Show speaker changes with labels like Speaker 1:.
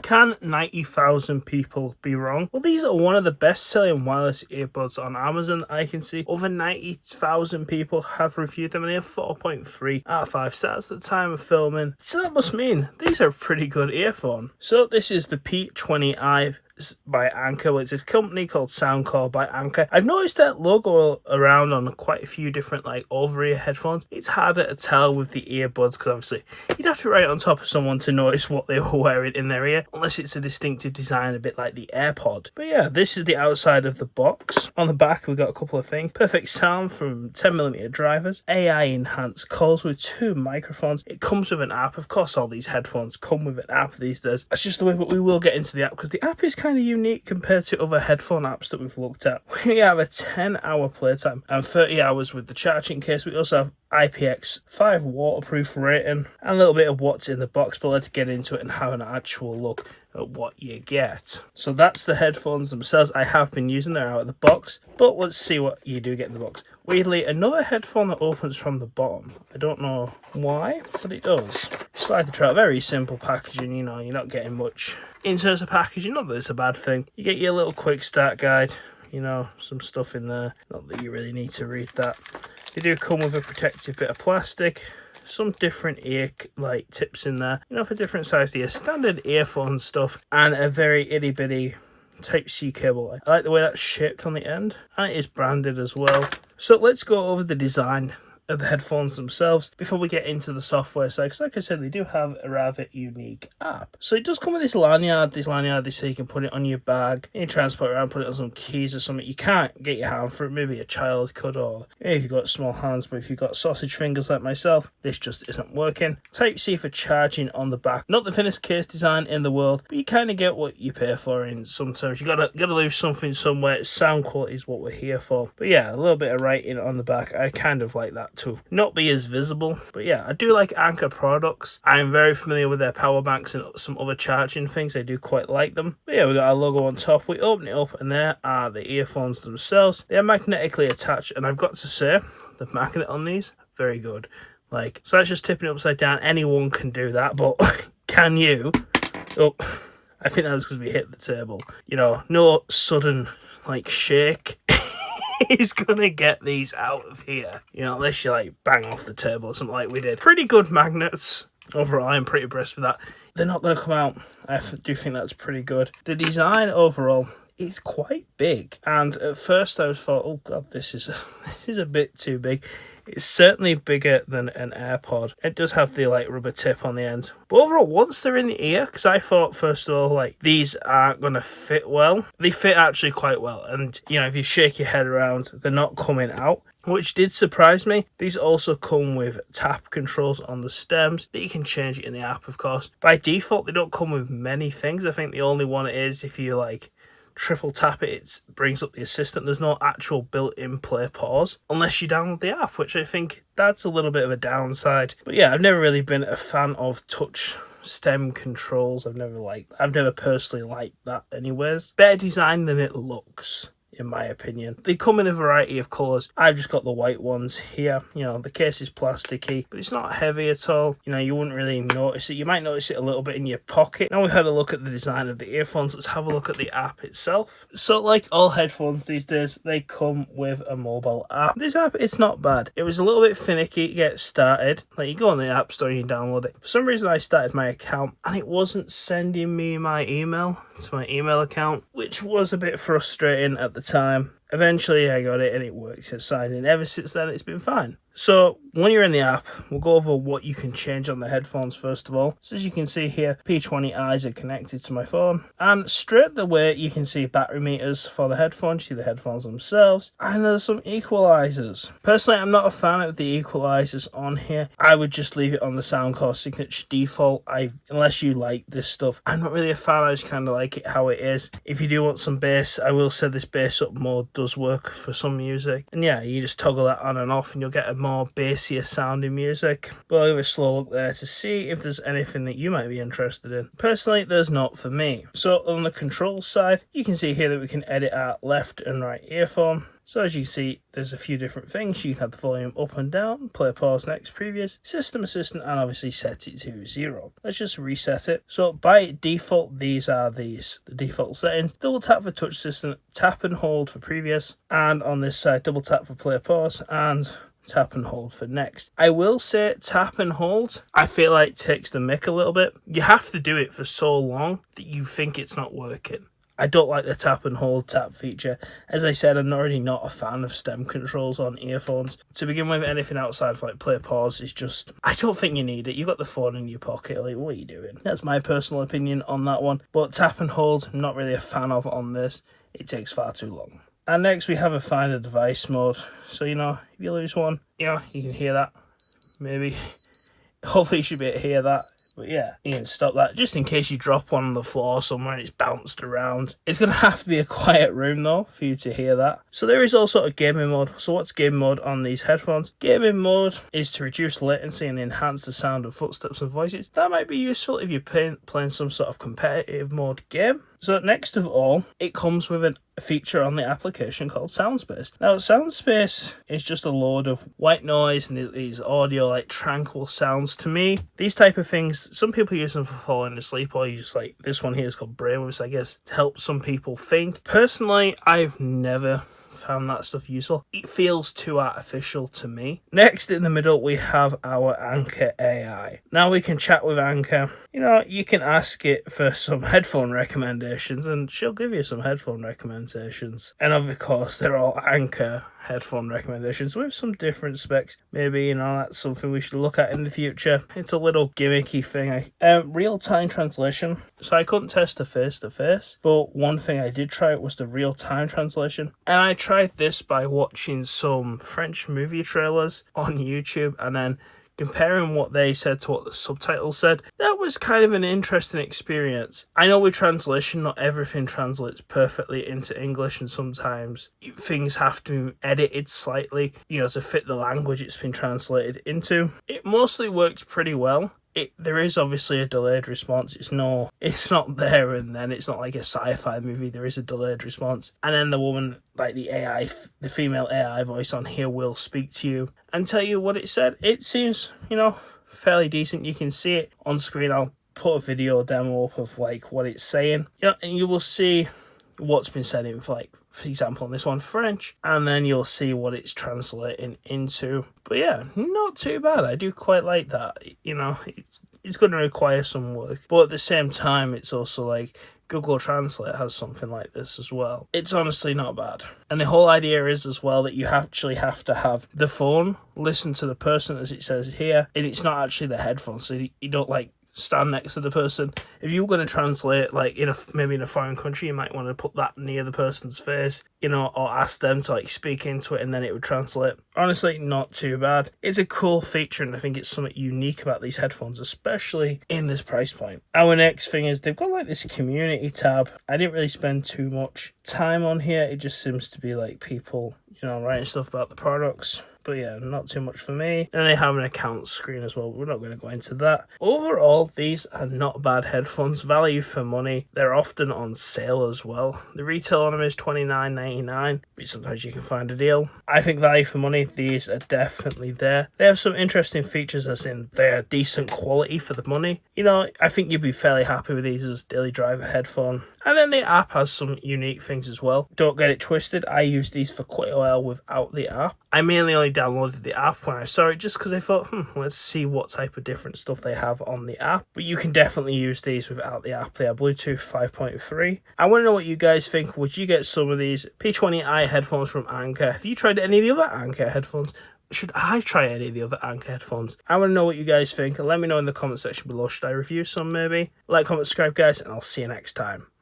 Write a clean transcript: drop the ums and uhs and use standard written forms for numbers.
Speaker 1: Can 90,000 people be wrong? Well, these are one of the best-selling wireless earbuds on Amazon I can see. Over 90,000 people have reviewed them, and they have 4.3 out of 5 stars at the time of filming. So that must mean these are a pretty good earphone. So this is the P20i by Anker. It's a company called Soundcore by Anker. I've noticed that logo around on quite a few different like over-ear headphones. It's harder to tell with the earbuds because obviously you'd have to be right on top of someone to notice what they were wearing in their ear, unless it's a distinctive design a bit like the AirPod. But yeah, this is the outside of the box. On the back we've got a couple of things. Perfect sound from 10mm drivers, AI enhanced calls with 2 microphones. It comes with an app. Of course all these headphones come with an app these days. That's just the way, but we will get into the app because the app is kind of unique compared to other headphone apps that we've looked at. We have a 10-hour playtime and 30 hours with the charging case. We also have IPX5 waterproof rating and a little bit of what's in the box, but let's get into it and have an actual look at what you get. So that's the headphones themselves. I have been using them out of the box, but let's see what you do get in the box. Weirdly, another headphone that opens from the bottom. I don't know why, but it does. Slide the track, very simple packaging, you know, you're not getting much in terms of packaging, not that it's a bad thing. You get your little quick start guide, you know, some stuff in there, not that you really need to read that. They do come with a protective bit of plastic, some different ear like tips in there, you know, for different size ears, standard earphone stuff, and a very itty bitty Type-C cable. I like the way that's shaped on the end, and it is branded as well. So let's go over the design of the headphones themselves before we get into the software side, because like I said, they do have a rather unique app. So it does come with this lanyard. This lanyard, they say you can put it on your bag, you transport it around, put it on some keys or something. You can't get your hand for it, maybe a child could, or if you've got small hands, but if you've got sausage fingers like myself, this just isn't working. Type-C for charging on the back. Not the thinnest case design in the world, but you kind of get what you pay for, and sometimes you gotta lose something somewhere. Sound quality is what we're here for. But yeah, a little bit of writing on the back. I kind of like that to not be as visible. But yeah, I do like Anker products. I'm very familiar with their power banks and some other charging things. I do quite like them. But yeah, we got our logo on top. We open it up and there are the earphones themselves. They are magnetically attached, and I've got to say the magnet on these, very good. Like, so that's just tipping it upside down. Anyone can do that, but can you? Oh, I think that was because we hit the table. You know, no sudden like shake is gonna get these out of here, you know, unless you like bang off the table or something like we did. Pretty good magnets overall. I'm pretty impressed with that. They're not gonna come out. I do think that's pretty good. The design overall is quite big, and at first I was thought, oh god, this is a bit too big. It's certainly bigger than an AirPod. It does have the like rubber tip on the end. But overall, once they're in the ear, because I thought first of all, like, these aren't going to fit well. They fit actually quite well. And, you know, if you shake your head around, they're not coming out, which did surprise me. These also come with tap controls on the stems that you can change it in the app, of course. By default, they don't come with many things. I think the only one is if you like triple tap it, it brings up the assistant. There's no actual built-in play pause unless you download the app, which I think that's a little bit of a downside. But yeah, I've never really been a fan of touch stem controls. I've never personally liked that anyways. Better design than it looks, in my opinion. They come in a variety of colours. I've just got the white ones here. You know, the case is plasticky, but it's not heavy at all. You know, you wouldn't really notice it. You might notice it a little bit in your pocket. Now we've had a look at the design of the earphones, let's have a look at the app itself. So like all headphones these days, they come with a mobile app. This app, it's not bad. It was a little bit finicky to get started. Like, you go on the app store, you can download it. For some reason I started my account and it wasn't sending me my email to my email account, which was a bit frustrating at the time. Eventually I got it and it works. I signed in. Ever since then it's been fine. So when you're in the app, we'll go over what you can change on the headphones first of all. So as you can see here, P20i's are connected to my phone, and straight away you can see battery meters for the headphones. You see the headphones themselves, and there's some equalizers. Personally, I'm not a fan of the equalizers on here. I would just leave it on the Soundcore signature default. Unless you like this stuff, I'm not really a fan. I just kind of like it how it is. If you do want some bass, I will say this bass up mode does work for some music, and yeah, you just toggle that on and off and you'll get a more bassier sounding music. But I'll give a slow look there to see if there's anything that you might be interested in. Personally, there's not for me. So on the controls side, you can see here that we can edit our left and right earphone. So as you see, there's a few different things. You can have the volume up and down, play, pause, next, previous, system assistant, and obviously set it to 0. Let's just reset it. So by default, these are the default settings. Double tap for touch assistant, tap and hold for previous, and on this side, double tap for play, pause, and tap and hold for next. I will say tap and hold, I feel like takes the mick a little bit. You have to do it for so long that you think it's not working. I don't like the tap and hold tap feature. As I said, I'm already not a fan of stem controls on earphones. To begin with, anything outside of like play, pause is just, I don't think you need it. You've got the phone in your pocket, like what are you doing? That's my personal opinion on that one. But tap and hold, I'm not really a fan of on this. It takes far too long. And next we have a find a device mode. So, you know, if you lose one, you can hear that. Maybe. Hopefully you should be able to hear that. But yeah, you can stop that just in case you drop one on the floor somewhere and it's bounced around. It's going to have to be a quiet room though for you to hear that. So there is also a gaming mode. So what's gaming mode on these headphones? Gaming mode is to reduce latency and enhance the sound of footsteps and voices. That might be useful if you're playing some sort of competitive mode game. So next of all, it comes with a feature on the application called Soundspace. Now, Soundspace is just a load of white noise and these audio, like tranquil sounds. To me, these type of things, some people use them for falling asleep, or you just like, this one here is called brainwaves, I guess, to help some people think. Personally, I've never found that stuff useful. It feels too artificial to me. Next in the middle we have our Anchor AI. Now we can chat with Anchor. You know, you can ask it for some headphone recommendations and she'll give you some headphone recommendations. And of course they're all Anchor headphone recommendations with some different specs. Maybe, you know, that's something we should look at in the future. It's a little gimmicky thing. Real-time translation. So I couldn't test the face-to-face, but one thing I did try was the real-time translation. And I tried this by watching some French movie trailers on YouTube and then comparing what they said to what the subtitles said. That was kind of an interesting experience. I know with translation, not everything translates perfectly into English, and sometimes things have to be edited slightly, you know, to fit the language it's been translated into. It mostly works pretty well. There is obviously a delayed response. It's not there and then. It's not like a sci-fi movie. There is a delayed response. And then the woman, like the female AI voice on here will speak to you and tell you what it said. It seems, you know, fairly decent. You can see it on screen. I'll put a video demo up of like what it's saying. You know, and you will see what's been said in, like, for example, on this one, French, and then you'll see what it's translating into. But yeah, not too bad. I do quite like that. You know, it's going to require some work, but at the same time, it's also like Google Translate has something like this as well. It's honestly not bad. And the whole idea is as well that you actually have to have the phone listen to the person, as it says here, and it's not actually the headphones, so you don't like stand next to the person. If you were going to translate, like maybe in a foreign country, you might want to put that near the person's face, you know, or ask them to like speak into it and then it would translate. Honestly, not too bad. It's a cool feature and I think it's something unique about these headphones, especially in this price point. Our next thing is they've got like this community tab. I didn't really spend too much time on here. It just seems to be like people, you know, writing stuff about the products. But yeah, not too much for me. And they have an account screen as well. We're not going to go into that. Overall, these are not bad headphones. Value for money. They're often on sale as well. The retail on them is $29.99, but sometimes you can find a deal. I think value for money, these are definitely there. They have some interesting features, as in they're decent quality for the money. You know, I think you'd be fairly happy with these as daily driver headphone. And then the app has some unique things as well. Don't get it twisted. I used these for quite a while without the app. I mainly only downloaded the app when I saw it just because I thought, let's see what type of different stuff they have on the app. But you can definitely use these without the app. They are Bluetooth 5.3. I want to know what you guys think. Would you get some of these P20i headphones from Anchor? Have you tried any of the other Anchor headphones? Should I try any of the other Anchor headphones? I want to know what you guys think. Let me know in the comment section below. Should I review some maybe? Like, comment, subscribe guys, and I'll see you next time.